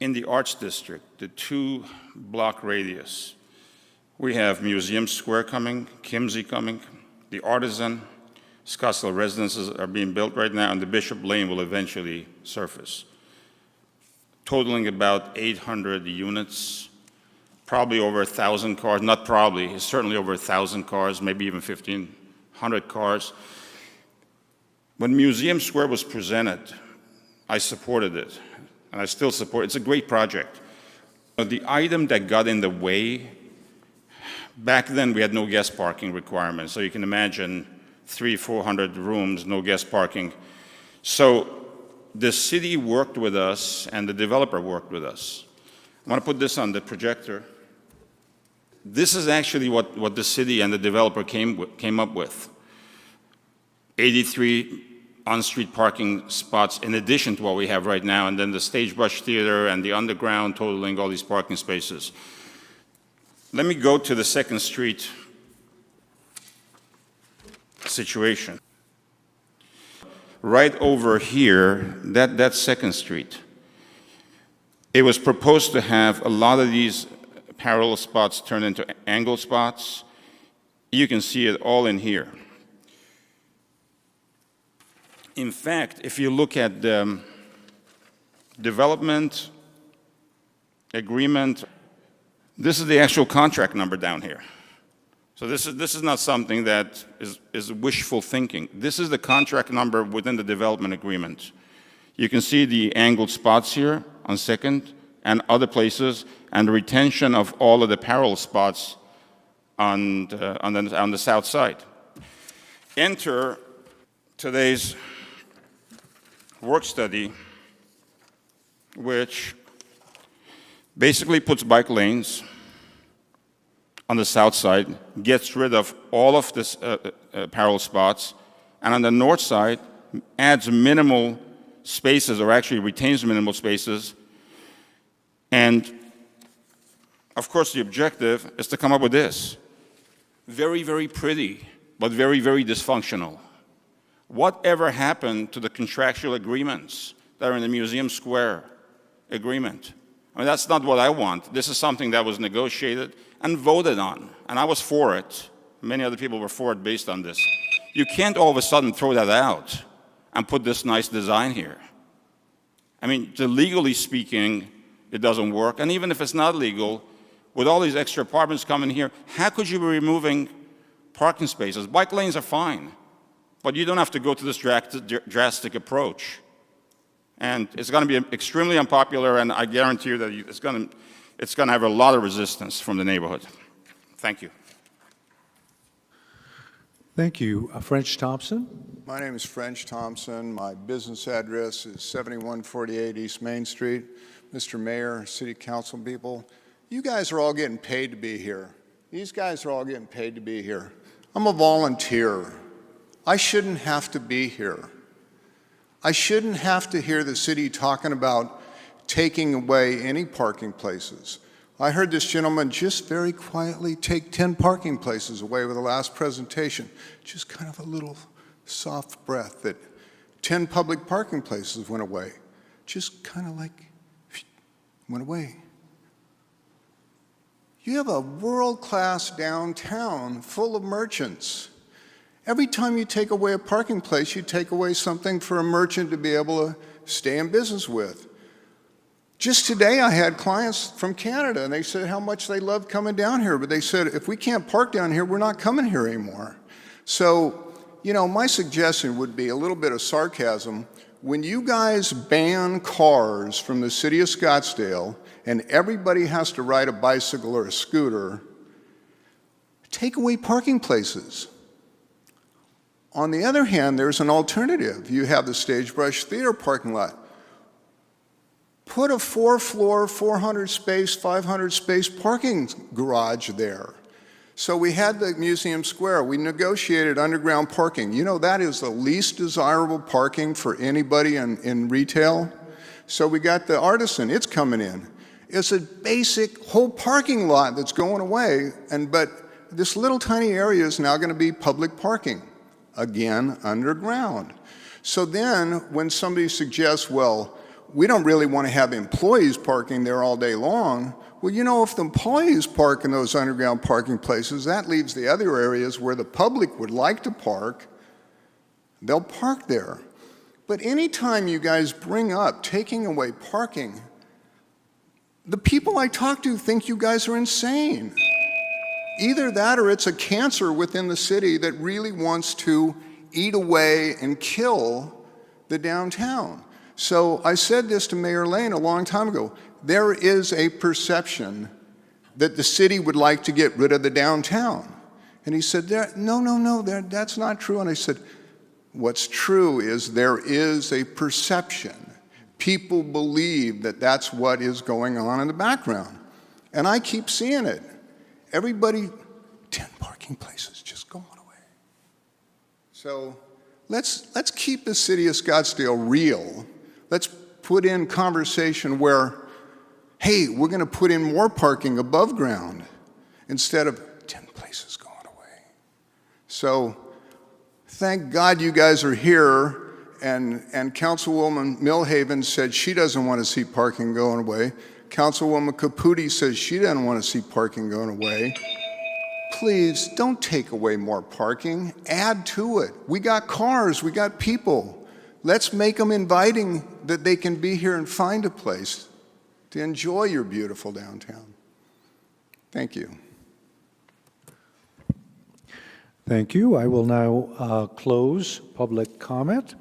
in the Arts District, the 2-block radius, we have Museum Square coming, Kimsey coming, the Artisan, Scottsdale residences are being built right now, and the Bishop Lane will eventually surface, totaling about 800 units, probably over 1,000 cars, not probably, it's certainly over 1,000 cars, maybe even 1,500 cars. When Museum Square was presented, I supported it, and I still support it. It's a great project. The item that got in the way, back then we had no guest parking requirements, so you can imagine 300-400 rooms, no guest parking. So the city worked with us and the developer worked with us. I want to put this on the projector. This is actually what the city and the developer came up with. 83 on-street parking spots in addition to what we have right now, and then the Sagebrush Theater and the underground totaling all these parking spaces. Let me go to the 2nd Street situation. Right over here, that's 2nd Street. It was proposed to have a lot of these parallel spots turned into angle spots. You can see it all in here. In fact, if you look at the development agreement, this is the actual contract number down here. So this is not something that is wishful thinking. This is the contract number within the development agreement. You can see the angled spots here on 2nd and other places, and the retention of all of the parallel spots on the south side. Enter today's work study, which basically puts bike lanes on the south side, gets rid of all of this parallel spots, and on the north side adds minimal spaces, or actually retains minimal spaces. And of course the objective is to come up with this. Very, very pretty, but very, very dysfunctional. Whatever happened to the contractual agreements that are in the Museum Square agreement? I mean, that's not what I want. This is something that was negotiated and voted on, and I was for it. Many other people were for it based on this. You can't all of a sudden throw that out and put this nice design here. I mean, legally speaking, it doesn't work, and even if it's not legal, with all these extra apartments coming here, how could you be removing parking spaces? Bike lanes are fine, but you don't have to go to this drastic approach. And it's going to be extremely unpopular, and I guarantee you that it's going to have a lot of resistance from the neighborhood. Thank you. Thank you. French Thompson. My name is French Thompson. My business address is 7148 East Main Street. Mr. Mayor, City Council people, you guys are all getting paid to be here. These guys are all getting paid to be here. I'm a volunteer. I shouldn't have to be here. I shouldn't have to hear the city talking about taking away any parking places. I heard this gentleman just very quietly take 10 parking places away with the last presentation. Just kind of a little soft breath that 10 public parking places went away. Just kind of like went away. You have a world-class downtown full of merchants. Every time you take away a parking place, you take away something for a merchant to be able to stay in business with. Just today, I had clients from Canada, and they said how much they love coming down here, but they said, if we can't park down here, we're not coming here anymore. So, you know, my suggestion would be a little bit of sarcasm. When you guys ban cars from the city of Scottsdale, and everybody has to ride a bicycle or a scooter, take away parking places. On the other hand, there's an alternative. You have the Sagebrush Theater parking lot. Put a 4-floor, 400-space, 500-space parking garage there. So we had the Museum Square. We negotiated underground parking. You know, that is the least desirable parking for anybody in retail. So we got the Artisan. It's coming in. It's a basic whole parking lot that's going away, but this little tiny area is now going to be public parking. Again, underground. So then when somebody suggests, well, we don't really want to have employees parking there all day long. Well, you know, if the employees park in those underground parking places, that leaves the other areas where the public would like to park. They'll park there. But anytime you guys bring up taking away parking, the people I talk to think you guys are insane. Either that or it's a cancer within the city that really wants to eat away and kill the downtown. So I said this to Mayor Lane a long time ago. There is a perception that the city would like to get rid of the downtown. And he said, no, that's not true. And I said, what's true is there is a perception. People believe that that's what is going on in the background. And I keep seeing it. Everybody, 10 parking places just going away. So let's keep the city of Scottsdale real. Let's put in conversation where, hey, we're going to put in more parking above ground instead of 10 places going away. So thank God you guys are here. And Councilwoman Millhaven said she doesn't want to see parking going away. Councilwoman Caputi says she doesn't want to see parking going away. Please don't take away more parking. Add to it. We got cars. We got people. Let's make them inviting that they can be here and find a place to enjoy your beautiful downtown. Thank you. Thank you. I will now close public comment.